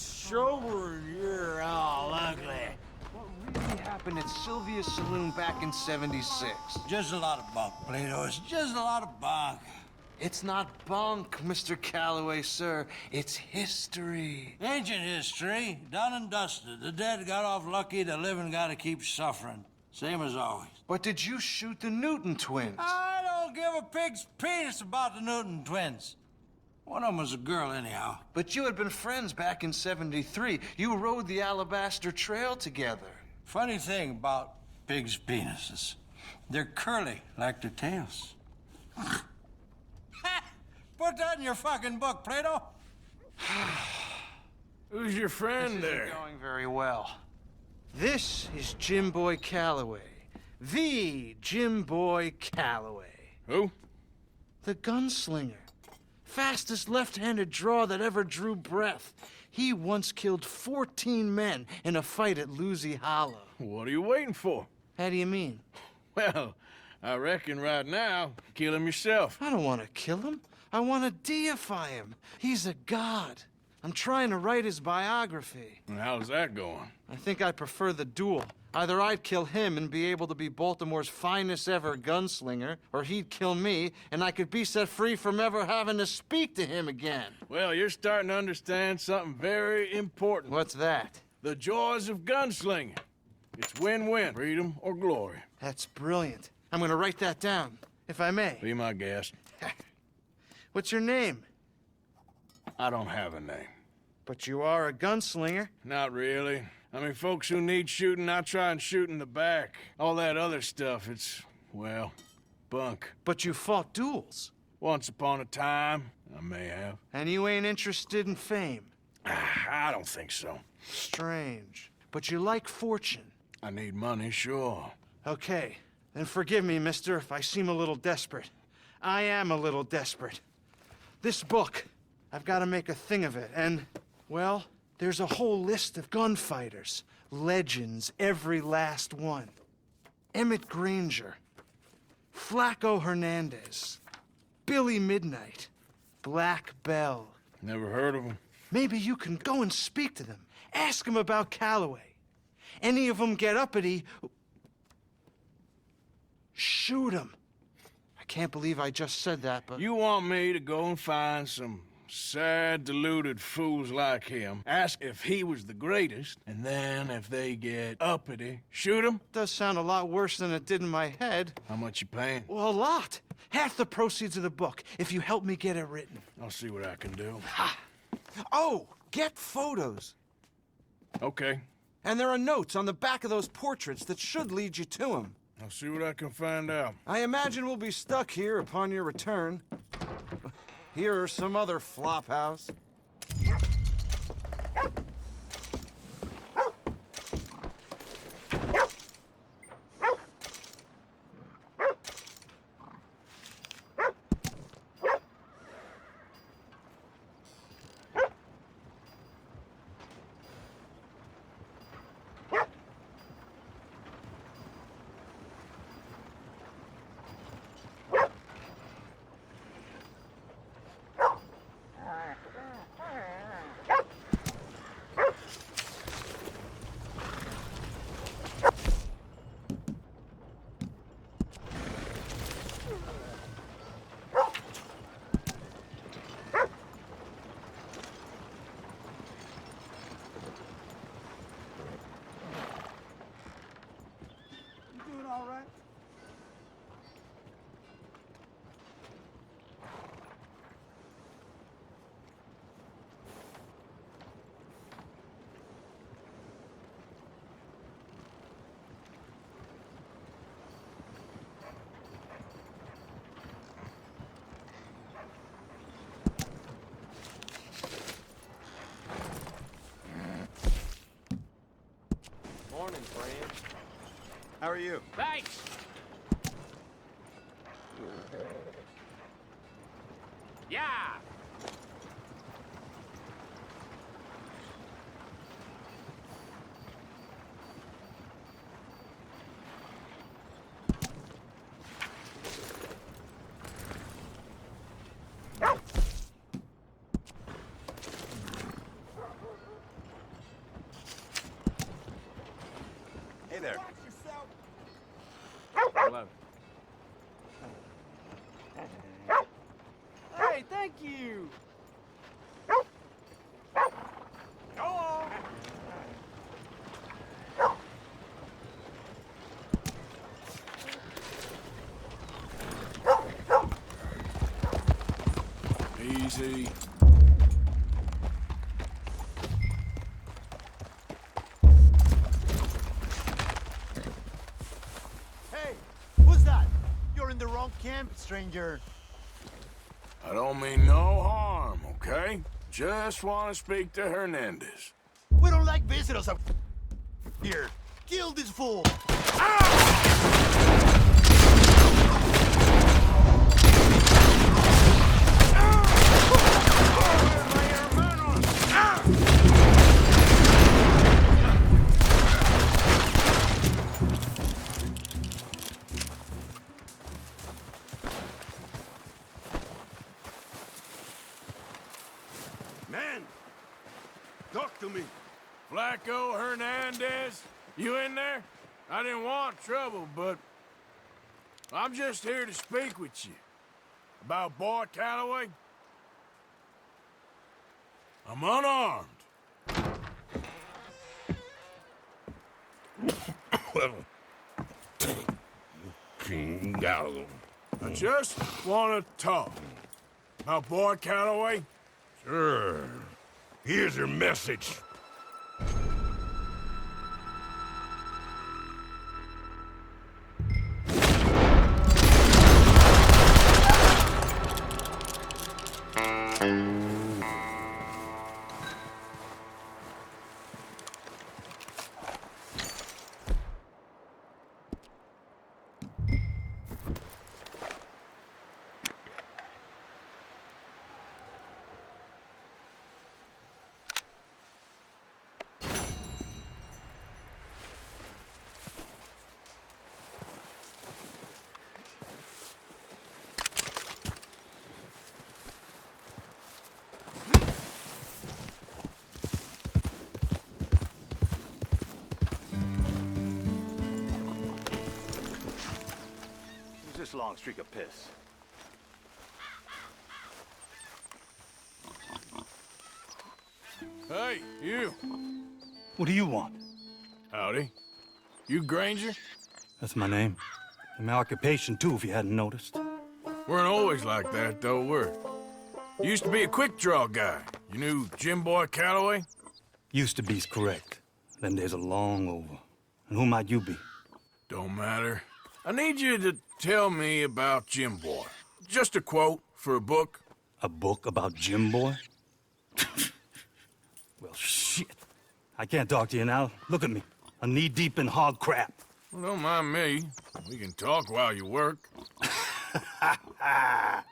sober and you're all ugly. What really happened at Sylvia's Saloon back in '76? Just a lot of bunk, Plato. It's just a lot of bunk. It's not bunk, Mr. Calloway, sir. It's history. Ancient history, done and dusted. The dead got off lucky, the living gotta keep suffering. Same as always. But did you shoot the Newton twins? I don't give a pig's penis about the Newton twins. One of them was a girl, anyhow. But you had been friends back in '73. You rode the Alabaster Trail together. Funny thing about pigs' penises. They're curly, like their tails. Put that in your fucking book, Plato. Who's your friend This there? isn't going very well. This is Jim Boy Calloway. The Jim Boy Calloway. Who? The gunslinger. Fastest left-handed draw that ever drew breath. He once killed 14 men in a fight at Lucy Hollow. What are you waiting for? How do you mean? Well, I reckon right now, kill him yourself. I don't want to kill him. I want to deify him. He's a god. I'm trying to write his biography. And how's that going? I think I prefer the duel. Either I'd kill him and be able to be Baltimore's finest ever gunslinger, or he'd kill me and I could be set free from ever having to speak to him again. Well, you're starting to understand something very important. What's that? The joys of gunslinging. It's win-win, freedom or glory. That's brilliant. I'm gonna write that down, if I may. Be my guest. What's your name? I don't have a name. But you are a gunslinger. Not really. I mean, folks who need shooting, I try and shoot in the back. All that other stuff, it's, well, bunk. But you fought duels. Once upon a time, I may have. And you ain't interested in fame. I don't think so. Strange. But you like fortune. I need money, sure. Okay, then forgive me, mister, if I seem a little desperate. I am a little desperate. This book, I've got to make a thing of it, and, well, there's a whole list of gunfighters. Legends, every last one. Emmett Granger, Flaco Hernandez, Billy Midnight, Black Bell. Never heard of him. Maybe you can go and speak to them. Ask them about Calloway. Any of them get uppity, shoot them. I can't believe I just said that, but... You want me to go and find some sad, deluded fools like him, ask if he was the greatest, and then if they get uppity, shoot him? Does sound a lot worse than it did in my head. How much you paying? Well, a lot. Half the proceeds of the book, if you help me get it written. I'll see what I can do. Ha! Oh, get photos. Okay. And there are notes on the back of those portraits that should lead you to him. I'll see what I can find out. I imagine we'll be stuck here upon your return. Here or some other flop house. Morning, friend. How are you? Thanks. Yeah. you. Go on. Easy. Hey, who's that? You're in the wrong camp, stranger. I don't mean no harm, okay? Just want to speak to Hernandez. We don't like visitors up here. Kill this fool. Man, talk to me. Flacco Hernandez, you in there? I didn't want trouble, but I'm just here to speak with you. About Boy Calloway? I'm unarmed. I just want to talk. About Boy Calloway? Sure. Here's your message. Who's this long streak of piss? Hey, you. What do you want? Howdy. You Granger? That's my name. And my occupation, too, if you hadn't noticed. Weren't always like that, though, were you? Used to be a quick draw guy. You knew Jim Boy Calloway? Used to be's correct. Them days are long over. And who might you be? Don't matter. I need you to tell me about Jim Boy. Just a quote for a book. A book about Jim Boy? Well, shit. I can't talk to you now. Look at me. I'm knee-deep in hog crap. Well, don't mind me. We can talk while you work. I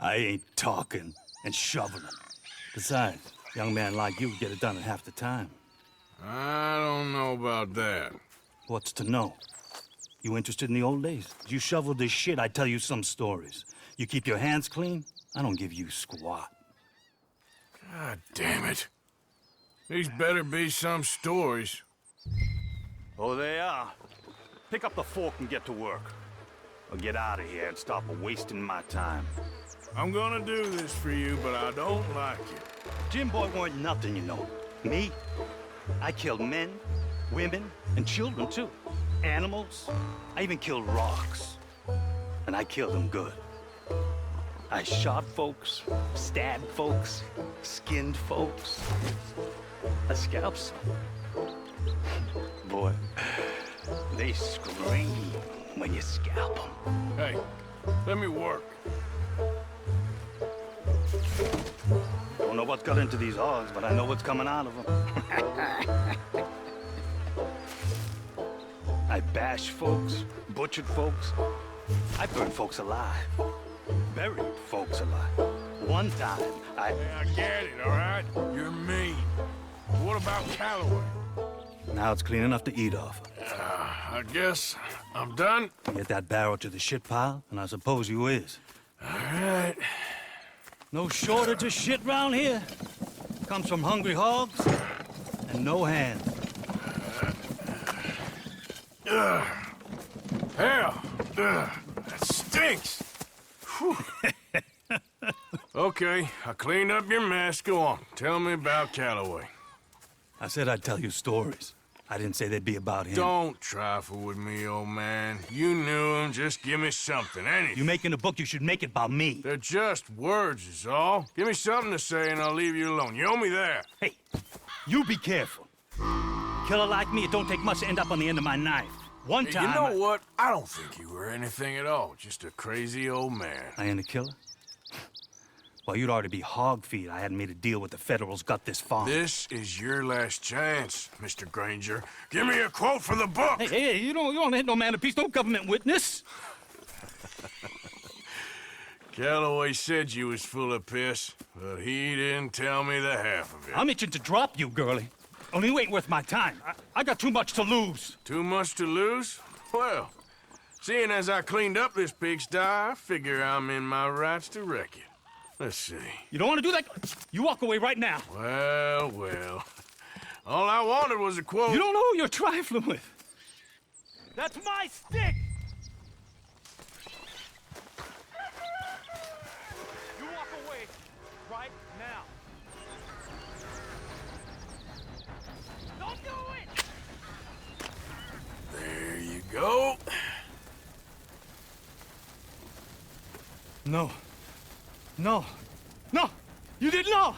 ain't talking and shoveling. Besides, a young man like you get it done in half the time. I don't know about that. What's to know? You interested in the old days? You shoveled this shit, I tell you some stories. You keep your hands clean, I don't give you squat. God damn it. These better be some stories. Oh, they are. Pick up the fork and get to work. Or get out of here and stop wasting my time. I'm gonna do this for you, but I don't like it. Jim Boy weren't nothing, you know. Me? I killed men, women, and children, too. Animals. I even killed rocks. And I killed them good. I shot folks, stabbed folks, skinned folks. I scalped some. Boy, they scream when you scalp them. Hey, let me work. Don't know what got into these hogs, but I know what's coming out of them. I bashed folks, butchered folks. I burned folks alive. Buried folks alive. One time, Hey, I get it, all right? You're mean. But what about Calloway? Now it's clean enough to eat off. I guess I'm done. Get that barrel to the shit pile, and I suppose you is. All right. No shortage of shit round here. Comes from hungry hogs and no hands. Hell, that stinks. Whew. Okay, I cleaned up your mess. Go on. Tell me about Calloway. I said I'd tell you stories. I didn't say they'd be about him. Don't trifle with me, old man. You knew him. Just give me something, anything. You making a book, you should make it about me. They're just words is all. Give me something to say and I'll leave you alone. You owe me that. Hey, you be careful. Killer like me, it don't take much to end up on the end of my knife. One Hey, time... you know what? I don't think you were anything at all. Just a crazy old man. I ain't a killer? Well, you'd already be hog feed. I hadn't made a deal with the Federals, got this far. This is your last chance, Mr. Granger. Give me a quote for the book. Hey, you don't hit no man of peace, no government witness. Calloway said you was full of piss, but he didn't tell me the half of it. I'm itching to drop you, girlie. Only you ain't worth my time. I got too much to lose. Too much to lose? Well, seeing as I cleaned up this pigsty, I figure I'm in my rights to wreck it. Let's see. You don't want to do that? You walk away right now. Well, well. All I wanted was a quote. You don't know who you're trifling with. That's my stick! You walk away right now. Don't do it! There you go. No. No. No! You didn't know!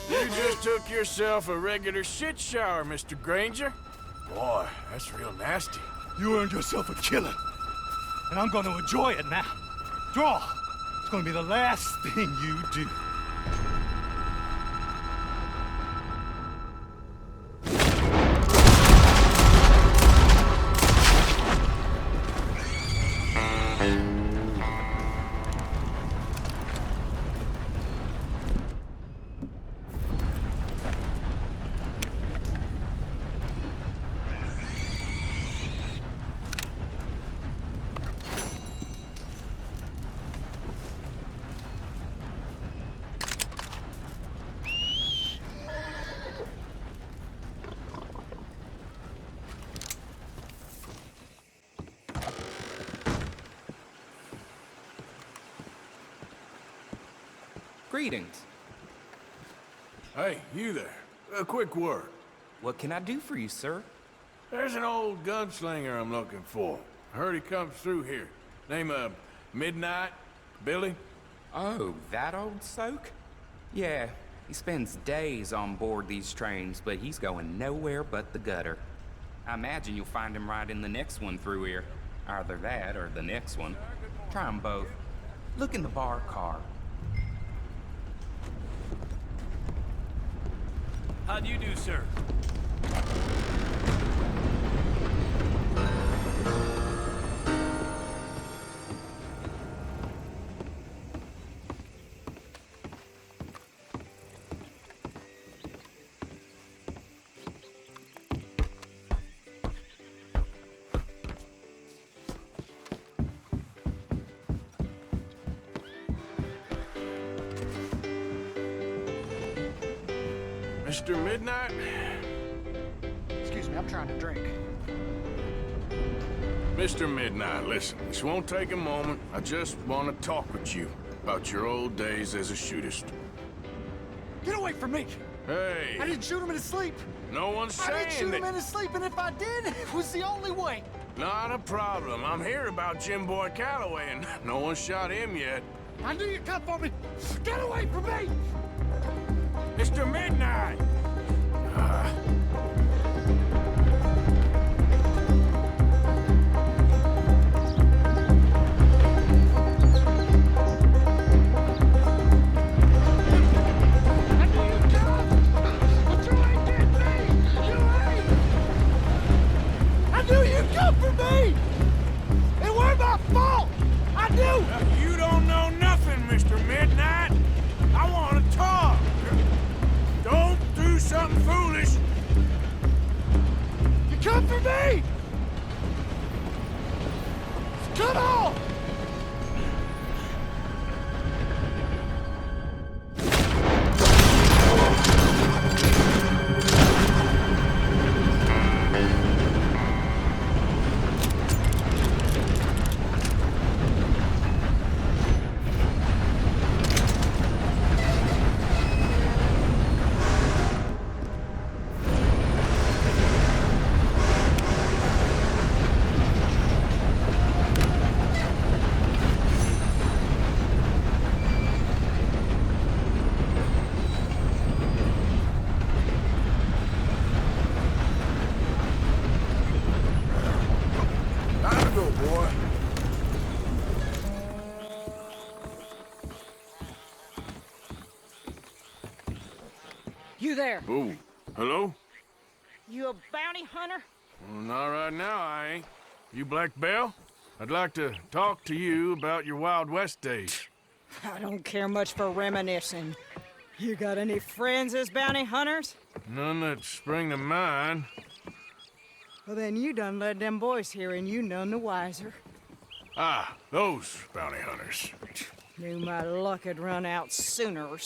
You just took yourself a regular shit shower, Mr. Granger. Boy, that's real nasty. You earned yourself a killing. And I'm gonna enjoy it now. Draw! It's gonna be the last thing you do. Greetings. Hey, you there. A quick word. What can I do for you, sir? There's an old gunslinger I'm looking for. I heard he comes through here. Name of Midnight? Billy? Oh, that old soak? Yeah, he spends days on board these trains, but he's going nowhere but the gutter. I imagine you'll find him right in the next one through here. Either that or the next one. Try 'em both. Look in the bar car. How do you do, sir? Mr. Midnight? Excuse me, I'm trying to drink. Mr. Midnight, listen, this won't take a moment. I just want to talk with you about your old days as a shootist. Get away from me! Hey! I didn't shoot him in his sleep! No one's I saying didn't shoot that... him in his sleep, and if I did, it was the only way! Not a problem. I'm here about Jim Boy Calloway, and no one shot him yet. I knew you'd come for me! Get away from me! Mr. Midnight! You don't know nothing, Mr. Midnight. I want to talk. Don't do something foolish. You come for me! Come on! boy. You there? Oh, hello? You a bounty hunter? Well, not right now, I ain't. You Black Belle? I'd like to talk to you about your Wild West days. I don't care much for reminiscing. You got any friends as bounty hunters? None that spring to mind. Well, then you done led them boys here and you none the wiser. Ah, those bounty hunters. Knew my luck had run out sooner. Well,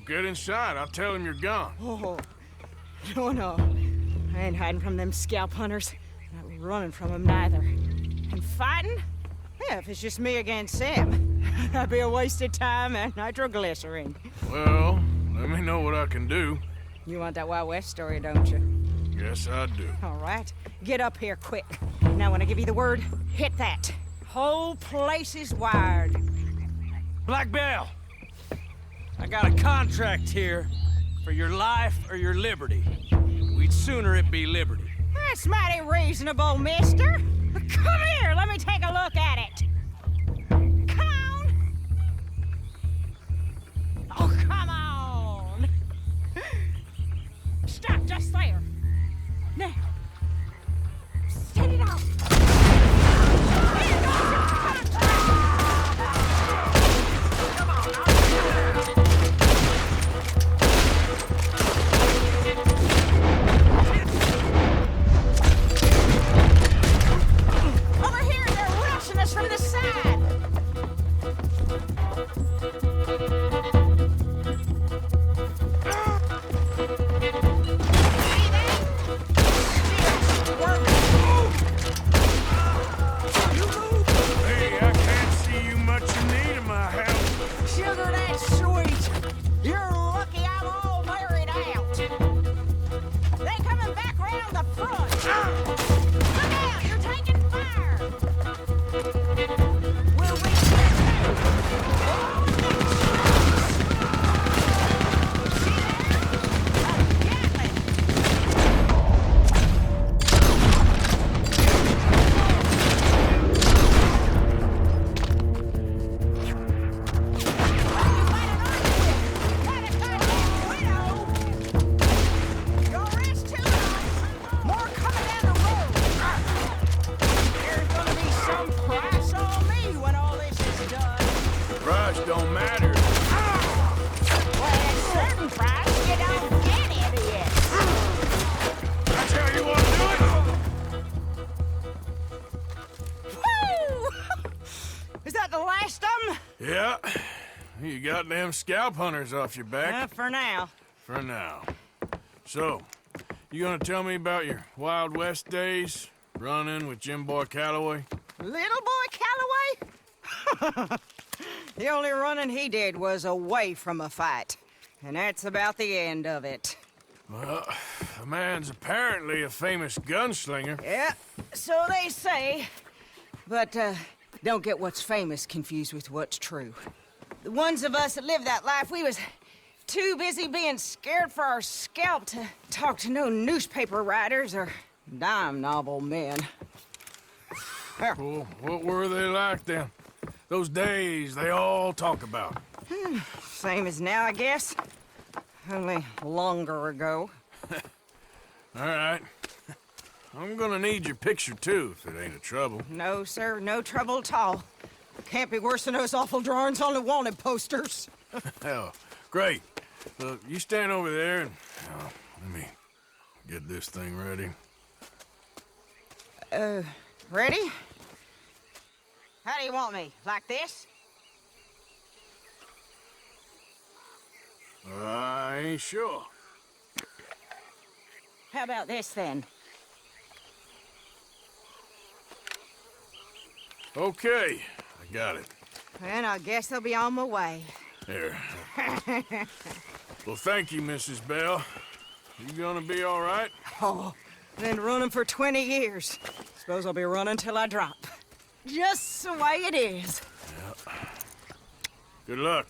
get inside. I'll tell them you're gone. Oh, no. I ain't hiding from them scalp hunters. Not running from them neither. And fighting? Yeah, if it's just me against them, that'd be a waste of time and nitroglycerin. Well, let me know what I can do. You want that Wild West story, don't you? Yes, I do. All right, get up here quick. Now, when I give you the word, hit that. Whole place is wired. Black Belle, I got a contract here for your life or your liberty. We'd sooner it be liberty. That's mighty reasonable, mister. Come here, let me take a look at it. Come on. Oh, come on. Stop just there. Now, set it off. Here goes your contract. Over here, they're rushing us from the side. See that? Still working. Hey, I can't see you much in need of my help. Sugar, that's sweet. You're lucky I'm all married out. They coming back round the front. Look out, you're taking fire. We'll reach there too. Oh, see there? A Gatling. Rush don't matter. That's how you want to do it? Is that the last of them? Yeah. You got them scalp hunters off your back. For now. For now. So, you gonna tell me about your Wild West days? Running with Jim Boy Calloway? Little boy Calloway? The only running he did was away from a fight. And that's about the end of it. Well, the man's apparently a famous gunslinger. Yeah, so they say. But, don't get what's famous confused with what's true. The ones of us that lived that life, we was too busy being scared for our scalp to talk to no newspaper writers or dime novel men. Well, what were they like then? Those days they all talk about. Same as now, I guess. Only longer ago. All right. I'm gonna need your picture, too, if it ain't a trouble. No, sir, no trouble at all. Can't be worse than those awful drawings on the wanted posters. Hell, great. You stand over there and let me get this thing ready. Ready? How do you want me? Like this? I ain't sure. How about this, then? Okay, I got it. And I guess I'll be on my way. There. Well, thank you, Mrs. Bell. You gonna be all right? Oh, been running for 20 years. Suppose I'll be running till I drop. Just the way it is. Good luck.